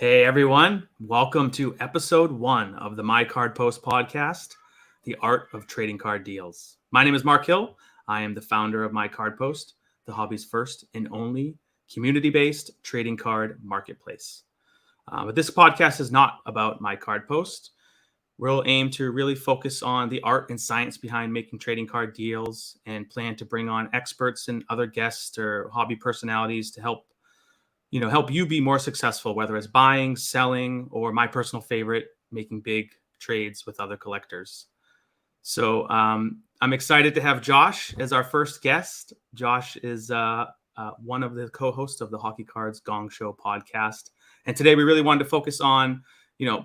Hey everyone, welcome to episode 1 of the My Card Post podcast, The Art of Trading Card Deals. My name is Mark Hill. I am the founder of My Card Post, the hobby's first and only community-based trading card marketplace. But this podcast is not about My Card Post. We'll aim to really focus on the art and science behind making trading card deals and plan to bring on experts and other guests or hobby personalities to help you be more successful, whether it's buying, selling, or my personal favorite, making big trades with other collectors. So I'm excited to have Josh as our first guest. Josh is one of the co-hosts of the Hockey Cards Gong Show podcast. And today we really wanted to focus on,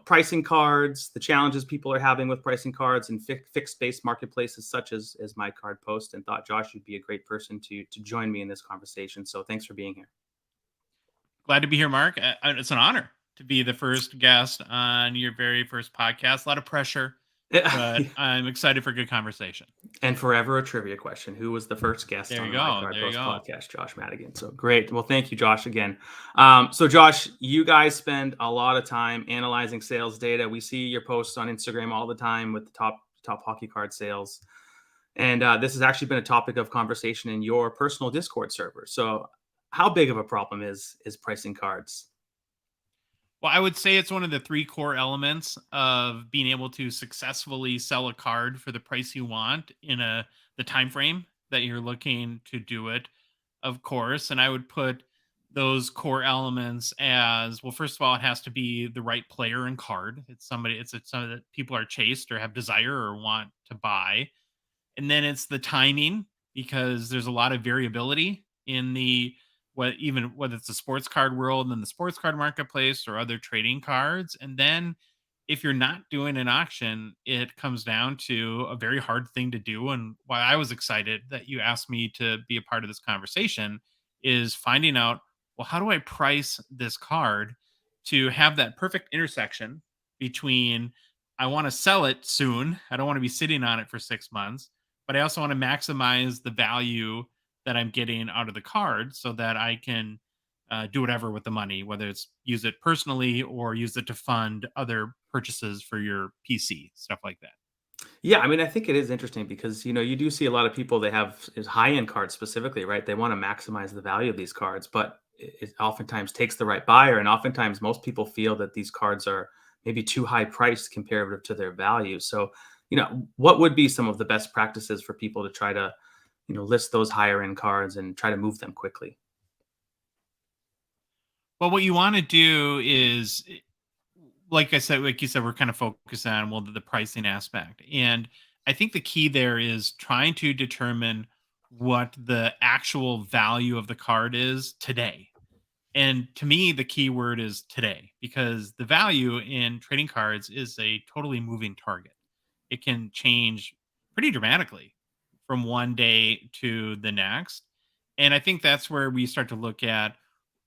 pricing cards, the challenges people are having with pricing cards and fixed-based marketplaces such as My Card Post, and thought Josh would be a great person to join me in this conversation. So thanks for being here. Glad to be here, Mark. It's an honor to be the first guest on your very first podcast. A lot of pressure, but I'm excited for a good conversation. And forever a trivia question. Who was the first guest on the My Card Post podcast? Josh Madigan. So great. Well, thank you, Josh, again. So Josh, you guys spend a lot of time analyzing sales data. We see your posts on Instagram all the time with the top hockey card sales. And this has actually been a topic of conversation in your personal Discord server. So how big of a problem is pricing cards? Well, I would say it's one of the 3 core elements of being able to successfully sell a card for the price you want in the time frame that you're looking to do it, of course. And I would put those core elements as, well, first of all, it has to be the right player and card. It's somebody that people are chased or have desire or want to buy. And then it's the timing, because there's a lot of variability in whether it's the sports card world and the sports card marketplace or other trading cards. And then if you're not doing an auction, it comes down to a very hard thing to do. And why I was excited that you asked me to be a part of this conversation is finding out, well, how do I price this card to have that perfect intersection between, I want to sell it soon, I don't want to be sitting on it for 6 months, but I also want to maximize the value that I'm getting out of the card so that I can do whatever with the money, whether it's use it personally or use it to fund other purchases for your PC, stuff like that. Yeah, I mean, I think it is interesting because, you do see a lot of people, they have high-end cards specifically, right? They want to maximize the value of these cards, but it oftentimes takes the right buyer. And oftentimes most people feel that these cards are maybe too high priced comparative to their value. So, what would be some of the best practices for people to try to, list those higher end cards and try to move them quickly? Well, what you want to do is, like you said, we're kind of focused on, well, the pricing aspect. And I think the key there is trying to determine what the actual value of the card is today. And to me, the key word is today, because the value in trading cards is a totally moving target. It can change pretty dramatically from one day to the next. And I think that's where we start to look at,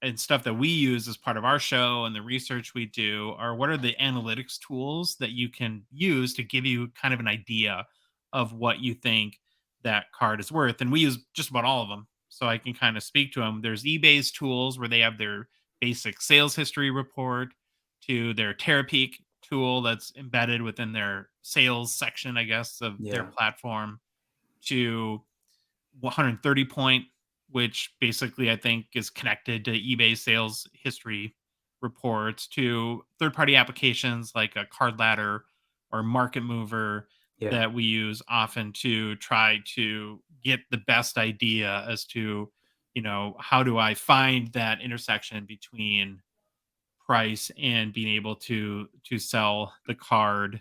and stuff that we use as part of our show and the research we do, are what are the analytics tools that you can use to give you kind of an idea of what you think that card is worth. And we use just about all of them, so I can kind of speak to them. There's eBay's tools where they have their basic sales history report, to their Terapeak tool that's embedded within their sales section, I guess, of their platform, to 130 point, which basically I think is connected to eBay sales history reports, to third-party applications like a Card Ladder or Market Mover that we use often to try to get the best idea as to, how do I find that intersection between price and being able to sell the card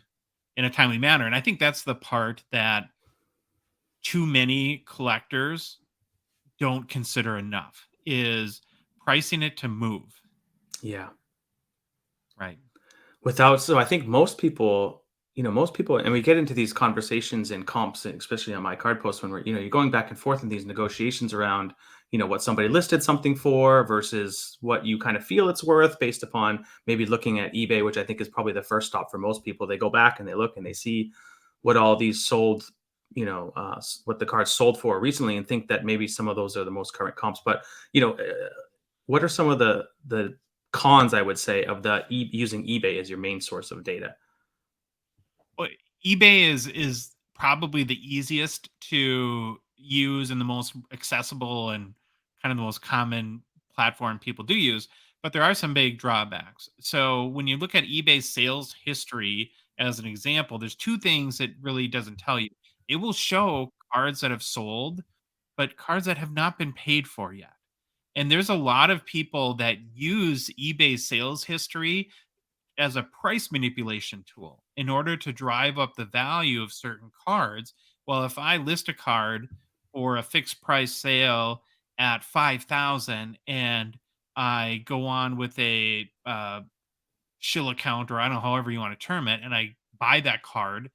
in a timely manner. And I think that's the part that too many collectors don't consider enough, is pricing it to move. Yeah. Right. So I think most people, and we get into these conversations in comps, especially on My Card Post, when you're going back and forth in these negotiations around, what somebody listed something for versus what you kind of feel it's worth based upon maybe looking at eBay, which I think is probably the first stop for most people. They go back and they look and they see what all these sold, what the cards sold for recently, and think that maybe some of those are the most current comps. But, what are some of the cons, I would say, of using eBay as your main source of data. Well, eBay is probably the easiest to use and the most accessible and kind of the most common platform people do use, but there are some big drawbacks. So when you look at eBay's sales history as an example, there's two things it really doesn't tell you. It will show cards that have sold, but cards that have not been paid for yet. And there's a lot of people that use eBay's sales history as a price manipulation tool in order to drive up the value of certain cards. Well, if I list a card for a fixed price sale at 5,000 and I go on with a shill account, or I don't know, however you want to term it, and I buy that card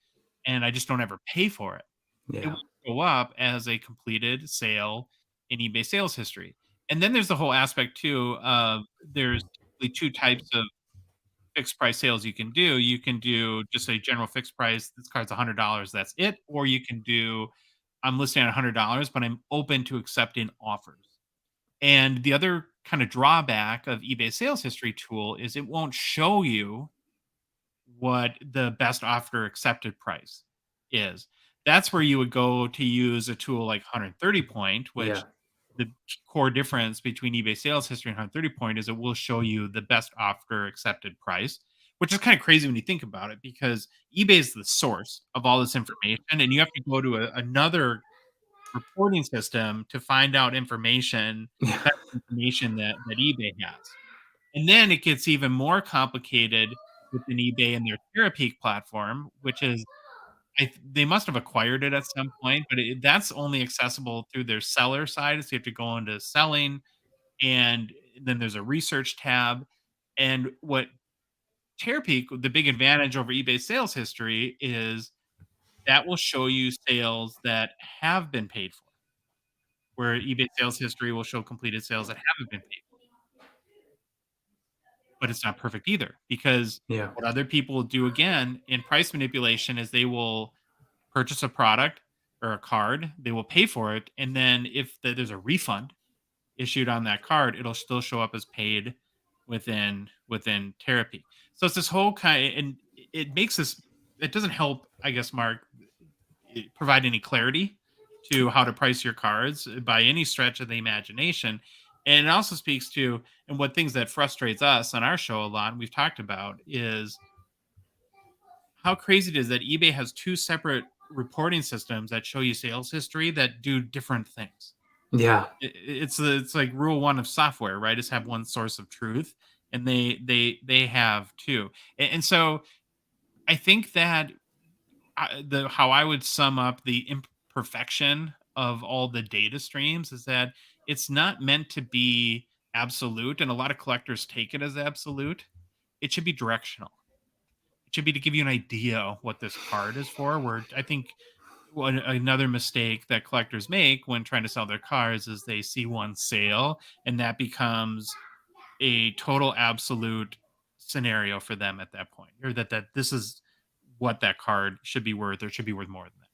and I just don't ever pay for it, it Yeah. will go up as a completed sale in eBay sales history. And then there's the whole aspect too of there's typically two types of fixed price sales you can do. You can do just a general fixed price. This card's $100. That's it. Or you can do, I'm listing at $100, but I'm open to accepting offers. And the other kind of drawback of eBay sales history tool is it won't show you what the best offer accepted price is. That's where you would go to use a tool like 130 point, which Yeah. the core difference between eBay sales history and 130 point is it will show you the best offer accepted price, which is kind of crazy when you think about it because eBay is the source of all this information and you have to go to another reporting system to find out information, the Yeah. best information that eBay has. And then it gets even more complicated within eBay and their Terapeak platform, which is they must have acquired it at some point, but that's only accessible through their seller side. So you have to go into selling, and then there's a research tab. And what Terapeak, the big advantage over eBay sales history is that will show you sales that have been paid for, where eBay sales history will show completed sales that haven't been paid. But it's not perfect either because Yeah. what other people will do again in price manipulation is they will purchase a product or a card, they will pay for it, and then if there's a refund issued on that card, it'll still show up as paid within therapy. So it's this whole kind, and it makes this. It doesn't help, I guess, Mark, provide any clarity to how to price your cards by any stretch of the imagination. And it also speaks to, and what things that frustrates us on our show a lot, and we've talked about, is how crazy it is that eBay has two separate reporting systems that show you sales history that do different things. Yeah. It's like rule one of software, right? Is have one source of truth, and they have two. And so I think that the how I would sum up the imperfection of all the data streams is that it's not meant to be absolute, and a lot of collectors take it as absolute. It should be directional. It should be to give you an idea what this card is for. Where I think another mistake that collectors make when trying to sell their cards is they see one sale and that becomes a total absolute scenario for them at that point, or that this is what that card should be worth or should be worth more than that.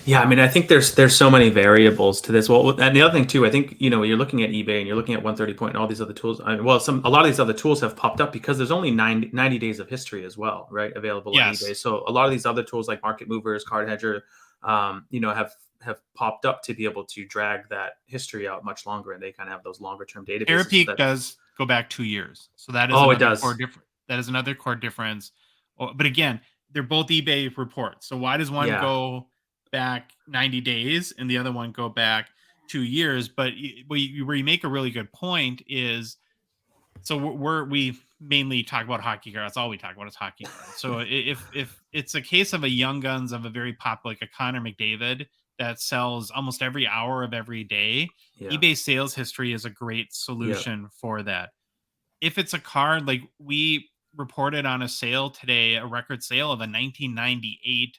Yeah, I mean, I think there's so many variables to this. Well, and the other thing too, I think you're looking at eBay and you're looking at 130 point and all these other tools. I mean, well, a lot of these other tools have popped up because there's only 90 days of history as well, right? Available on eBay. Yes. So a lot of these other tools like Market Movers, Card Hedger, have popped up to be able to drag that history out much longer, and they kind of have those longer term databases. So Terapeak does go back 2 years, so that is oh, it another does. core difference. That is another core difference. But again, they're both eBay reports. So why does one Yeah, go back 90 days and the other one go back 2 years? But where you make a really good point is, so we mainly talk about hockey cards. That's all we talk about is hockey cards. So if it's a case of a young guns of a very popular, like a Connor McDavid that sells almost every hour of every day, yeah, eBay sales history is a great yeah. solution for that. If it's a card, like we reported on a sale today, a record sale of a 1998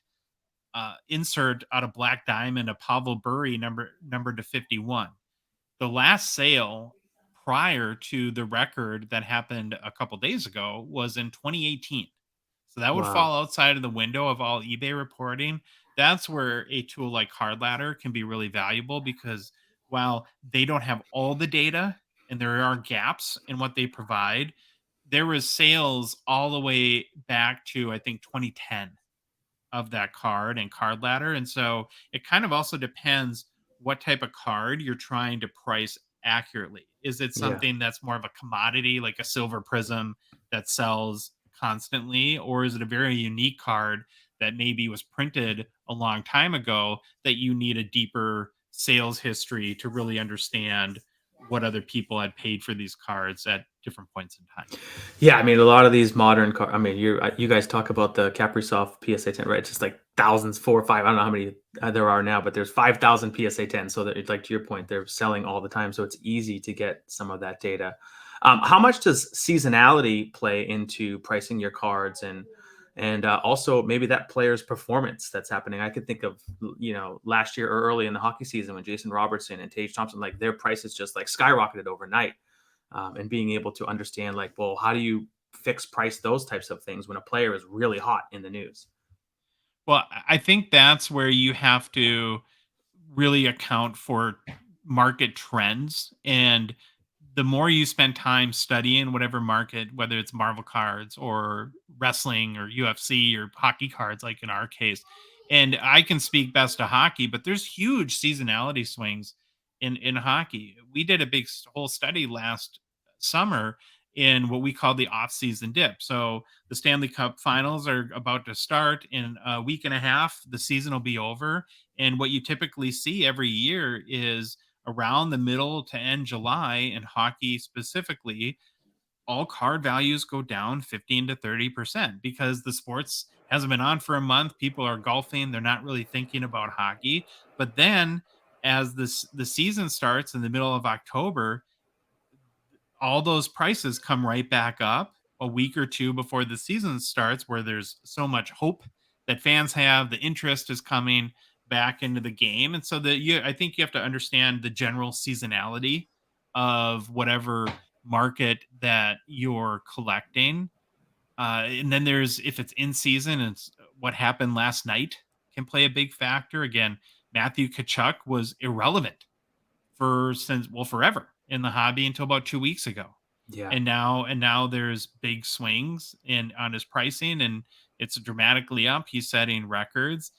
insert out of Black Diamond, a Pavel Bure numbered to 51. The last sale prior to the record that happened a couple days ago was in 2018. So that would Wow. fall outside of the window of all eBay reporting. That's where a tool like Card Ladder can be really valuable because while they don't have all the data and there are gaps in what they provide, there was sales all the way back to, I think, 2010 of that card and card ladder. And so it kind of also depends what type of card you're trying to price accurately. Is it Yeah. something that's more of a commodity, like a silver prism that sells constantly? Or is it a very unique card that maybe was printed a long time ago that you need a deeper sales history to really understand what other people had paid for these cards at different points in time? Yeah, I mean, a lot of these modern car. I mean, you guys talk about the Kaprizov PSA 10, right? It's just like thousands, four or five. I don't know how many there are now, but there's 5,000 PSA 10. So that it's like to your point, they're selling all the time. So it's easy to get some of that data. How much does seasonality play into pricing your cards and also maybe that player's performance that's happening? I could think of last year or early in the hockey season when Jason Robertson and Tage Thompson, like their prices just like skyrocketed overnight, and being able to understand like, well, how do you fix price those types of things when a player is really hot in the news? Well, I think that's where you have to really account for market trends. And the more you spend time studying whatever market, whether it's Marvel cards or wrestling or UFC or hockey cards, like in our case, and I can speak best to hockey, but there's huge seasonality swings in hockey. We did a whole study last summer in what we call the off-season dip. So the Stanley Cup finals are about to start in a week and a half. The season will be over. And what you typically see every year is around the middle to end July in hockey specifically, all card values go down 15 to 30% because the sports hasn't been on for a month. People are golfing, they're not really thinking about hockey. But then as the season starts in the middle of October, all those prices come right back up a week or two before the season starts, where there's so much hope that fans have, the interest is coming back into the game. And so I think you have to understand the general seasonality of whatever market that you're collecting. And then there's, if it's in season, it's what happened last night can play a big factor. Again, Matthew Kachuk was irrelevant for since well forever in the hobby until about 2 weeks ago. Yeah. And now there's big swings in on his pricing, and it's dramatically up. He's setting records.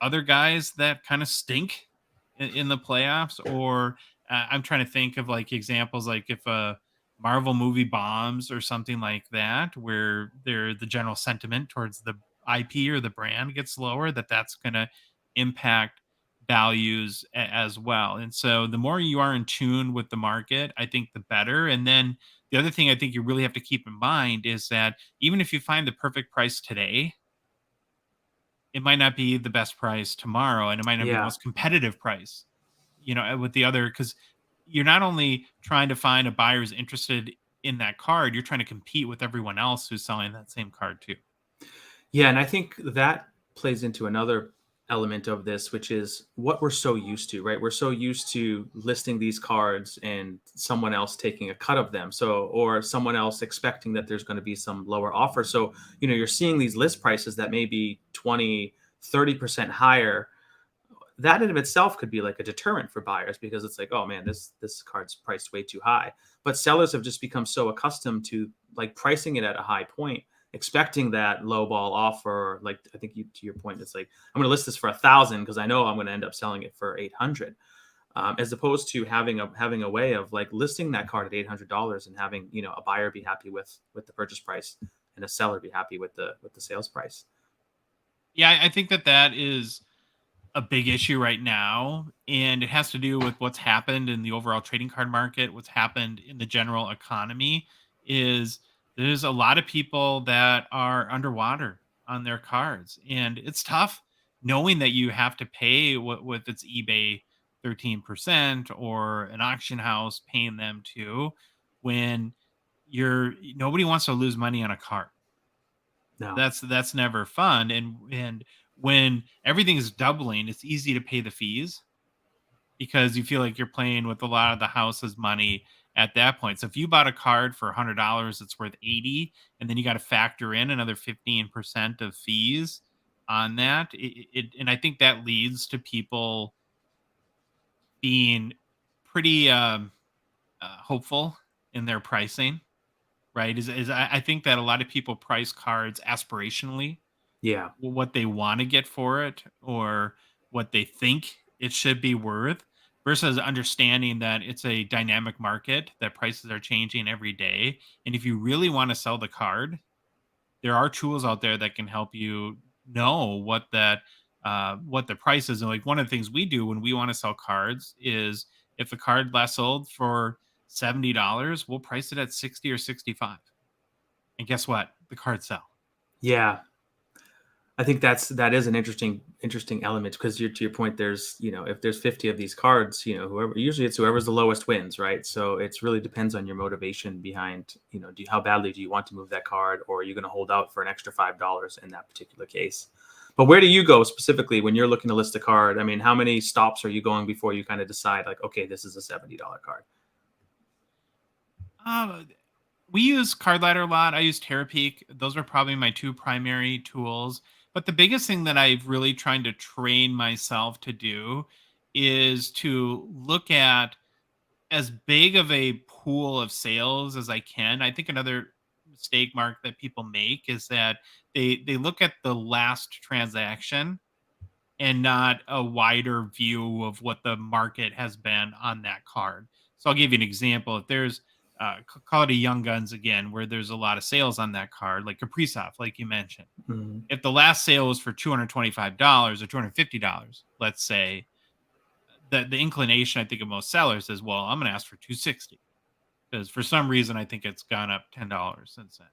Other guys that kind of stink in the playoffs, or I'm trying to think of like examples, like if a Marvel movie bombs or something like that, where the general sentiment towards the IP or the brand gets lower, that's going to impact values as well. And so the more you are in tune with the market, I think the better. And then the other thing I think you really have to keep in mind is that even if you find the perfect price today, it might not be the best price tomorrow, and it might not be the Yeah. most competitive price, with the other, because you're not only trying to find a buyer who's interested in that card, you're trying to compete with everyone else who's selling that same card too. Yeah, and I think that plays into another element of this, which is what we're so used to, right? We're so used to listing these cards and someone else taking a cut of them. So, or someone else expecting that there's going to be some lower offer. So, you're seeing these list prices that may be 20, 30% higher. That in of itself could be like a deterrent for buyers because it's like, oh man, this card's priced way too high. But sellers have just become so accustomed to like pricing it at a high point, expecting that low ball offer. Like I think to your point, it's like I'm going to list this for 1,000 because I know I'm going to end up selling it for 800, as opposed to having a way of like listing that card at $800 and having a buyer be happy with the purchase price and a seller be happy with the sales price. Yeah, I think that is a big issue right now, and it has to do with what's happened in the overall trading card market, what's happened in the general economy. Is there's a lot of people that are underwater on their cards, and it's tough knowing that you have to pay what with its eBay 13% or an auction house paying them too, when nobody wants to lose money on a card. No. That's never fun. And when everything is doubling, it's easy to pay the fees because you feel like you're playing with a lot of the house's money at that point. So if you bought a card for $100, it's worth 80, and then you got to factor in another 15% of fees on that. And I think that leads to people being pretty hopeful in their pricing. right? I think that a lot of people price cards aspirationally, Yeah. what they want to get for it or what they think it should be worth, versus understanding that it's a dynamic market, that prices are changing every day. And if you really want to sell the card, there are tools out there that can help you know what the price is. And like one of the things we do when we want to sell cards is if the card last sold for $70, we'll price it at 60 or 65. And guess what? The cards sell. Yeah. I think that is an interesting element because to your point, there's if there's 50 of these cards, whoever usually it's whoever's the lowest wins, right? So it's really depends on your motivation behind how badly do you want to move that card, or are you going to hold out for an extra $5 in that particular case? But where do you go specifically when you're looking to list a card? I mean, how many stops are you going before you kind of decide like, okay, this is a $70 card? Uh, we use Card Ladder a lot. I use Terapeak. Those are probably my two primary tools. But the biggest thing that I've really trying to train myself to do is to look at as big of a pool of sales as I can. I think another mistake, Mark, that people make is that they look at the last transaction and not a wider view of what the market has been on that card. So I'll give you an example. If there's call it a Young Guns again, where there's a lot of sales on that card, like Kaprizov, like you mentioned. Mhm. If the last sale was for $225 or $250, let's say, the inclination I think of most sellers is, well, I'm going to ask for 260 because for some reason I think it's gone up $10 since then.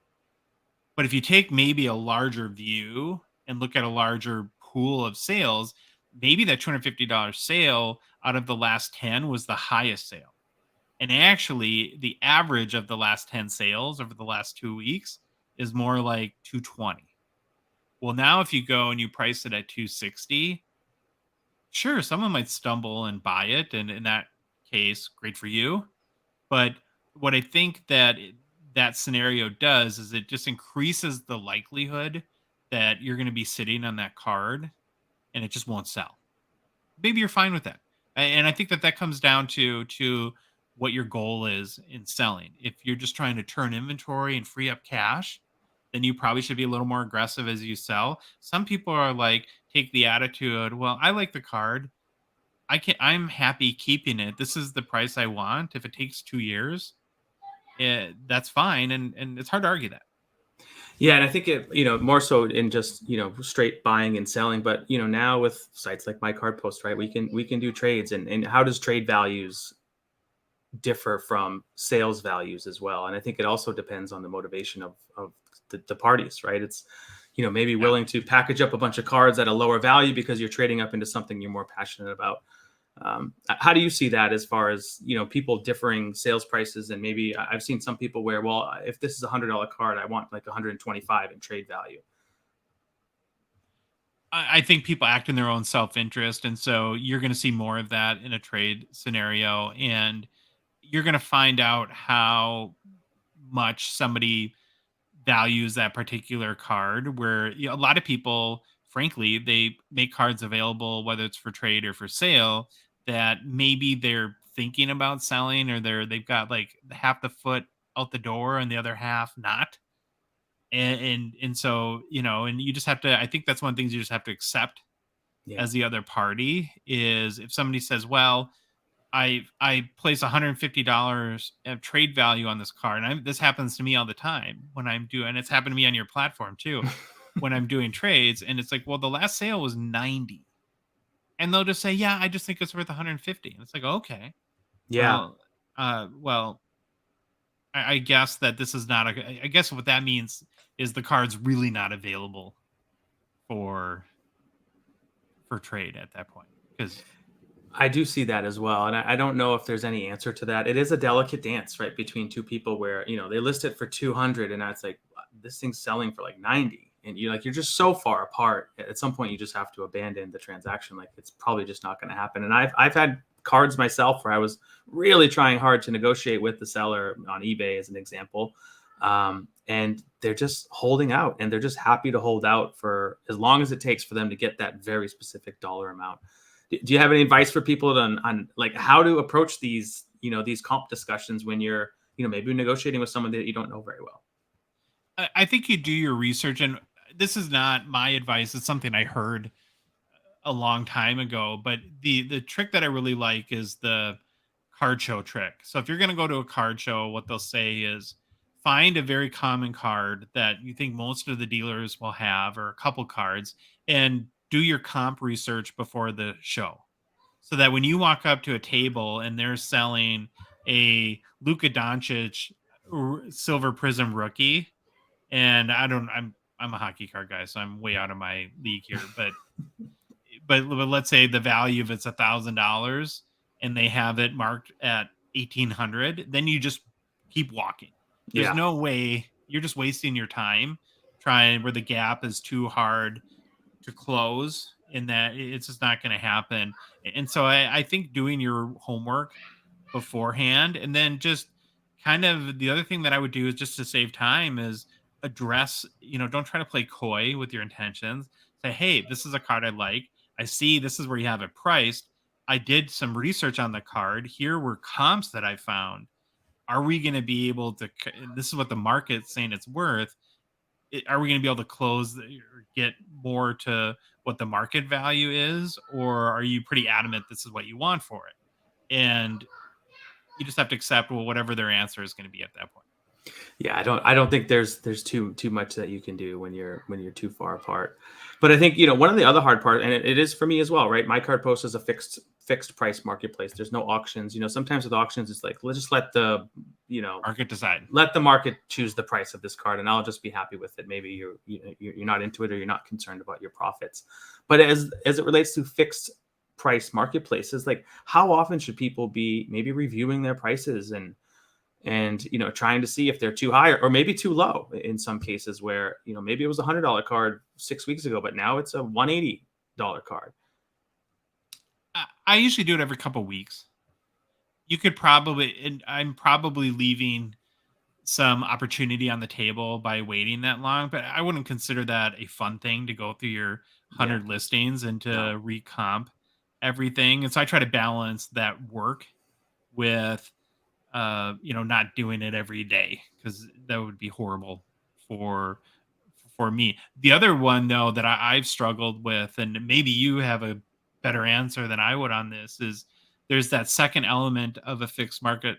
But if you take maybe a larger view and look at a larger pool of sales, maybe that $250 sale out of the last 10 was the highest sale. And actually, the average of the last 10 sales over the last 2 weeks is more like 220. Well, now if you go and you price it at 260, sure, someone might stumble and buy it. And in that case, great for you. But what I think that scenario does is it just increases the likelihood that you're going to be sitting on that card and it just won't sell. Maybe you're fine with that. And I think that comes down to what your goal is in selling. If you're just trying to turn inventory and free up cash, then you probably should be a little more aggressive as you sell. Some people are like, take the attitude, well, I like the card. I'm happy keeping it. This is the price I want. If it takes 2 years, that's fine. And it's hard to argue that. Yeah, and I think it, more so in just, straight buying and selling, but now with sites like My Card Post, right, we can do trades, and how does trade values differ from sales values as well? And I think it also depends on the motivation of the parties, right? It's maybe Yeah. willing to package up a bunch of cards at a lower value because you're trading up into something you're more passionate about. How do you see that as far as people differing sales prices? And maybe I've seen some people where, well, if this is $100 card, I want like 125 in trade value. I think people act in their own self-interest. And so you're going to see more of that in a trade scenario. And you're going to find out how much somebody values that particular card, where a lot of people, frankly, they make cards available, whether it's for trade or for sale, that maybe they're thinking about selling, or they've got like half the foot out the door and the other half not. And so, and you just have to, I think that's one of the things you just have to accept Yeah. as the other party, is if somebody says, well, I place $150 of trade value on this card. And this happens to me all the time when I'm doing, and it's happened to me on your platform too, when I'm doing trades. And it's like, well, the last sale was 90. And they'll just say, yeah, I just think it's worth 150. And it's like, okay, Yeah. well, well, I guess that this is not I guess what that means is the card's really not available for trade at that point. Because I do see that as well. And I don't know if there's any answer to that. It is a delicate dance, right, between two people where, they list it for 200 and it's like, this thing's selling for like 90. And you're just so far apart. At some point, you just have to abandon the transaction. Like, it's probably just not going to happen. And I've had cards myself where I was really trying hard to negotiate with the seller on eBay, as an example. And they're just holding out, and they're just happy to hold out for as long as it takes for them to get that very specific dollar amount. Do you have any advice for people on like how to approach these, these comp discussions when you're maybe negotiating with someone that you don't know very well. I think you do your research, and this is not my advice. It's something I heard a long time ago, but the trick that I really like is the card show trick. So if you're going to go to a card show, what they'll say is find a very common card that you think most of the dealers will have, or a couple cards, and do your comp research before the show. So that when you walk up to a table and they're selling a Luka Doncic silver prism rookie, and I'm a hockey card guy, so I'm way out of my league here, but let's say the value of it's $1,000 and they have it marked at 1,800, then you just keep walking. There's Yeah. no way, you're just wasting your time trying where the gap is too hard to close, in that it's just not going to happen. And so I think doing your homework beforehand, and then just kind of the other thing that I would do is, just to save time, is address, don't try to play coy with your intentions. Say, hey, this is a card I like. I see this is where you have it priced. I did some research on the card. Here were comps that I found. Are we going to be able to, this is what the market's saying it's worth. Are we going to be able to close or get more to what the market value is? Or are you pretty adamant this is what you want for it? And you just have to accept, well, whatever their answer is going to be at that point. Yeah, I don't think there's too much that you can do when you're too far apart. But I think, one of the other hard part, and it is for me as well, right? My card post is a fixed price marketplace. There's no auctions. Sometimes with auctions, it's like, let's just let the Market decide. Let the market choose the price of this card, and I'll just be happy with it. Maybe you're not into it, or you're not concerned about your profits. But as it relates to fixed price marketplaces, like, how often should people be maybe reviewing their prices and trying to see if they're too high or maybe too low in some cases, where maybe it was $100 card 6 weeks ago, but now it's a $180 card. I usually do it every couple weeks. You could probably, and I'm probably leaving some opportunity on the table by waiting that long, but I wouldn't consider that a fun thing to go through your 100 listings and to recomp everything. And so I try to balance that work with not doing it every day, because that would be horrible for me. The other one, though, that I've struggled with, and maybe you have a better answer than I would on this, is there's that second element of a fixed market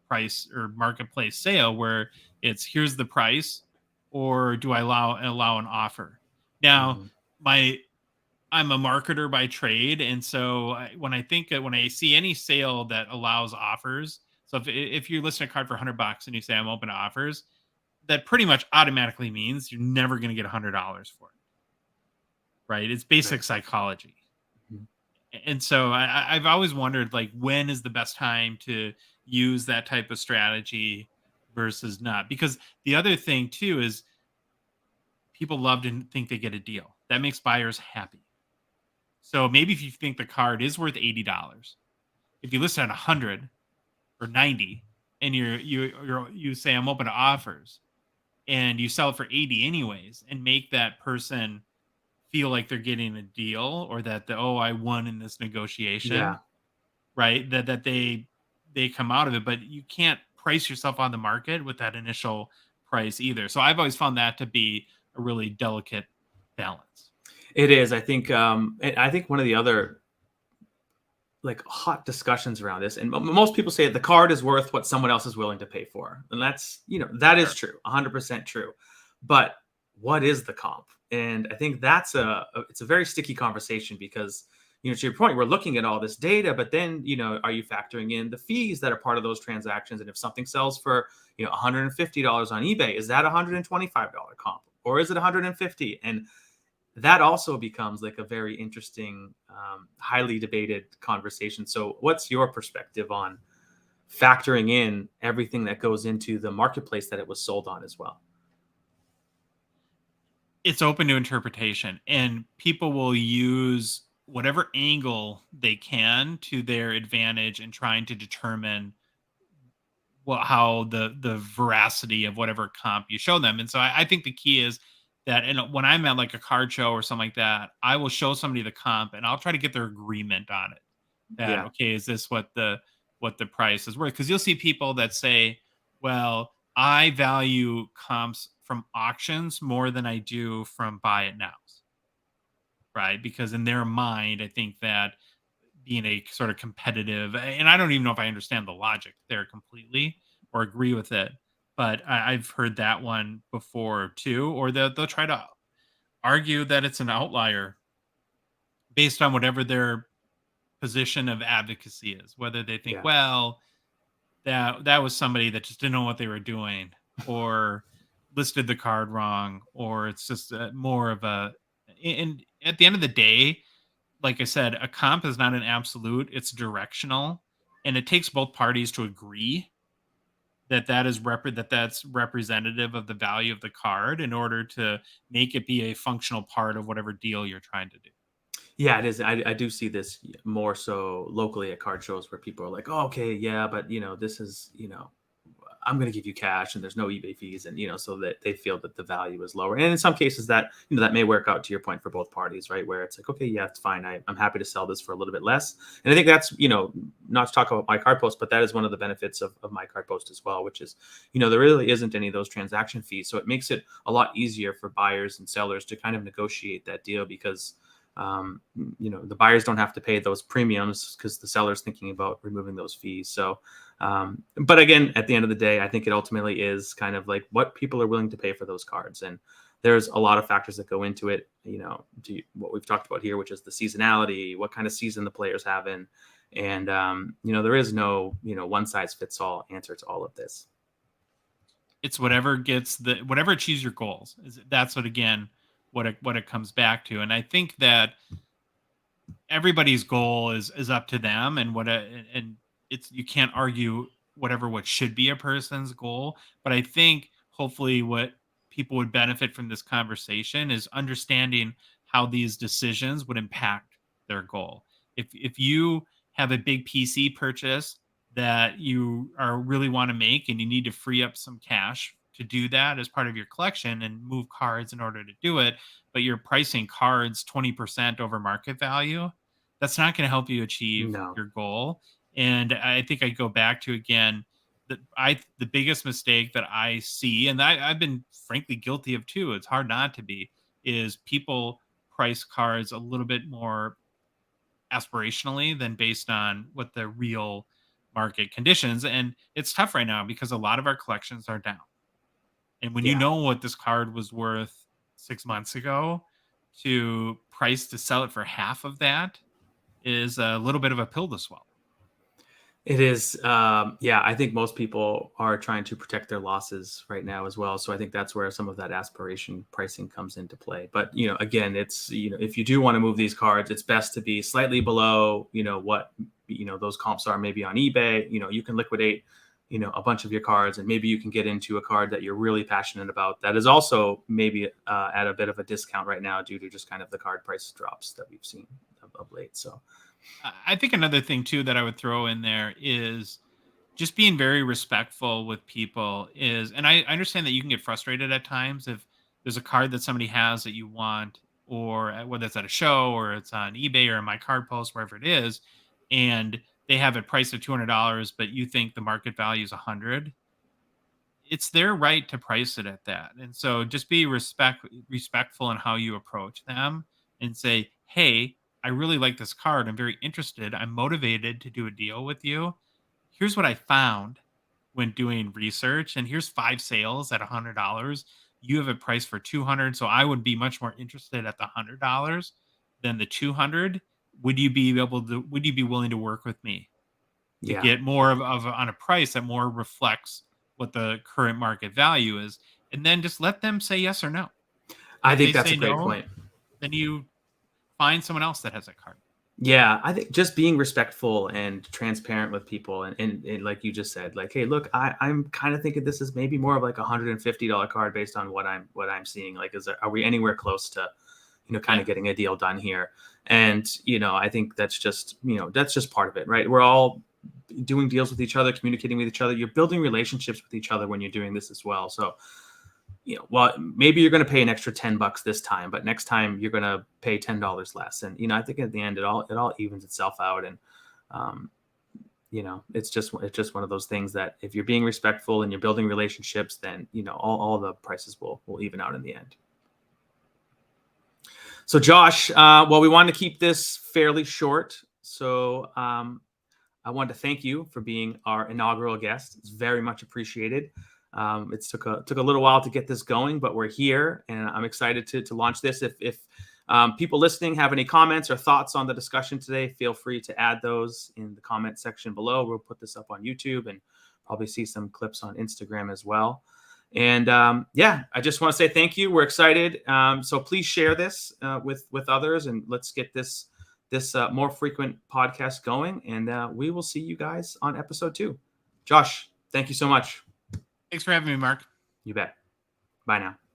price or marketplace sale, where it's, here's the price, or do I allow an offer? Now, I'm a marketer by trade, and so when I see any sale that allows offers, so if you list a card for $100 and you say I'm open to offers, that pretty much automatically means you're never going to get $100 for it, right? It's basic psychology. And so I've always wondered, like, when is the best time to use that type of strategy versus not? Because the other thing too is, people love to think they get a deal. That makes buyers happy. So maybe if you think the card is worth $80, if you list it at 100 or 90, and you say I'm open to offers, and you sell it for 80 anyways, and make that person feel like they're getting a deal, or that I won in this negotiation, right? That they come out of it, but you can't price yourself on the market with that initial price either. So I've always found that to be a really delicate balance. It is. I think one of the other like hot discussions around this, and most people say the card is worth what someone else is willing to pay for, and that's that is true, 100% true. But what is the comp? And I think that's it's a very sticky conversation, because to your point, we're looking at all this data, but then are you factoring in the fees that are part of those transactions? And if something sells for $150 on eBay, is that $125 comp, or is it $150? And that also becomes like a very interesting, highly debated conversation. So what's your perspective on factoring in everything that goes into the marketplace that it was sold on as well? It's open to interpretation, and people will use whatever angle they can to their advantage in trying to determine how the veracity of whatever comp you show them. And so I think the key is that, and when I'm at like a card show or something like that, I will show somebody the comp, and I'll try to get their agreement on it. That okay, is this what the price is worth? Because you'll see people that say, well, I value comps from auctions more than I do from buy it nows, right? Because in their mind, I think that being a sort of competitive, and I don't even know if I understand the logic there completely or agree with it, but I've heard that one before too, or they'll try to argue that it's an outlier based on whatever their position of advocacy is, whether they think, Yeah. well, that was somebody that just didn't know what they were doing, or listed the card wrong, or it's just more of a. And at the end of the day, like I said, a comp is not an absolute; it's directional, and it takes both parties to agree that that's representative of the value of the card in order to make it be a functional part of whatever deal you're trying to do. Yeah, it is. I do see this more so locally at card shows where people are like, oh, okay, yeah, but this is, I'm going to give you cash and there's no eBay fees. And, so that they feel that the value is lower. And in some cases that, that may work out to your point for both parties, right? Where it's like, okay, yeah, it's fine. I'm happy to sell this for a little bit less. And I think that's, not to talk about my card post, but that is one of the benefits of my card post as well, which is, there really isn't any of those transaction fees. So it makes it a lot easier for buyers and sellers to kind of negotiate that deal because, the buyers don't have to pay those premiums because the seller's thinking about removing those fees. So, but again, at the end of the day, I think it ultimately is kind of like what people are willing to pay for those cards. And there's a lot of factors that go into it, what we've talked about here, which is the seasonality, what kind of season the players have in. And, there is no, one size fits all answer to all of this. It's whatever achieves your goals. That's what it comes back to. And I think that everybody's goal is up to them, and it's you can't argue what should be a person's goal. But I think hopefully what people would benefit from this conversation is understanding how these decisions would impact their goal. If you have a big PC purchase that you are really want to make and you need to free up some cash to do that as part of your collection and move cards in order to do it, but you're pricing cards 20% over market value, that's not going to help you achieve No. your goal. And I think I go back to again the biggest mistake that I see, and I've been frankly guilty of too. It's hard not to be, is people price cards a little bit more aspirationally than based on what the real market conditions. And it's tough right now because a lot of our collections are down. And when you Yeah. know what this card was worth 6 months ago, to price to sell it for half of that is a little bit of a pill to swallow. It is. Yeah, I think most people are trying to protect their losses right now as well. So I think that's where some of that aspiration pricing comes into play. But, again, it's, if you do want to move these cards, it's best to be slightly below, what, those comps are maybe on eBay. You can liquidate, a bunch of your cards and maybe you can get into a card that you're really passionate about. That is also maybe at a bit of a discount right now due to just kind of the card price drops that we've seen of late. So. I think another thing too that I would throw in there is just being very respectful with people is, and I understand that you can get frustrated at times if there's a card that somebody has that you want, or whether it's at a show or it's on eBay or in my card post, wherever it is, and they have it priced at $200, but you think the market value is 100. It's their right to price it at that. And so just be respectful in how you approach them and say, "Hey, I really like this card. I'm very interested. I'm motivated to do a deal with you. Here's what I found when doing research, and here's 5 sales at $100. You have a price for 200, so I would be much more interested at the $100 than the 200. Would you be willing to work with me to Yeah, get more of on a price that more reflects what the current market value is?" And then just let them say yes or no. And I if think they that's a say great no, point. then you find someone else that has that card. Yeah, I think just being respectful and transparent with people and like you just said, like, hey, look, I'm kind of thinking this is maybe more of like $150 card based on what I'm seeing. Like, are we anywhere close to, kind Yeah. of getting a deal done here? And, I think that's just part of it, right? We're all doing deals with each other, communicating with each other. You're building relationships with each other when you're doing this as well. So well, maybe you're going to pay an extra $10 this time, but next time you're going to pay $10 less. And, I think at the end, it all evens itself out. And, um, it's just one of those things that if you're being respectful and you're building relationships, then all the prices will even out in the end. So Josh, well, we wanted to keep this fairly short, so I wanted to thank you for being our inaugural guest. It's very much appreciated. It took a little while to get this going, but we're here, and I'm excited to launch this. If people listening have any comments or thoughts on the discussion today, feel free to add those in the comment section below. We'll put this up on YouTube and probably see some clips on Instagram as well. And I just want to say thank you. We're excited. So please share this with others, and let's get this more frequent podcast going. And we will see you guys on episode 2. Josh, thank you so much. Thanks for having me, Mark. You bet. Bye now.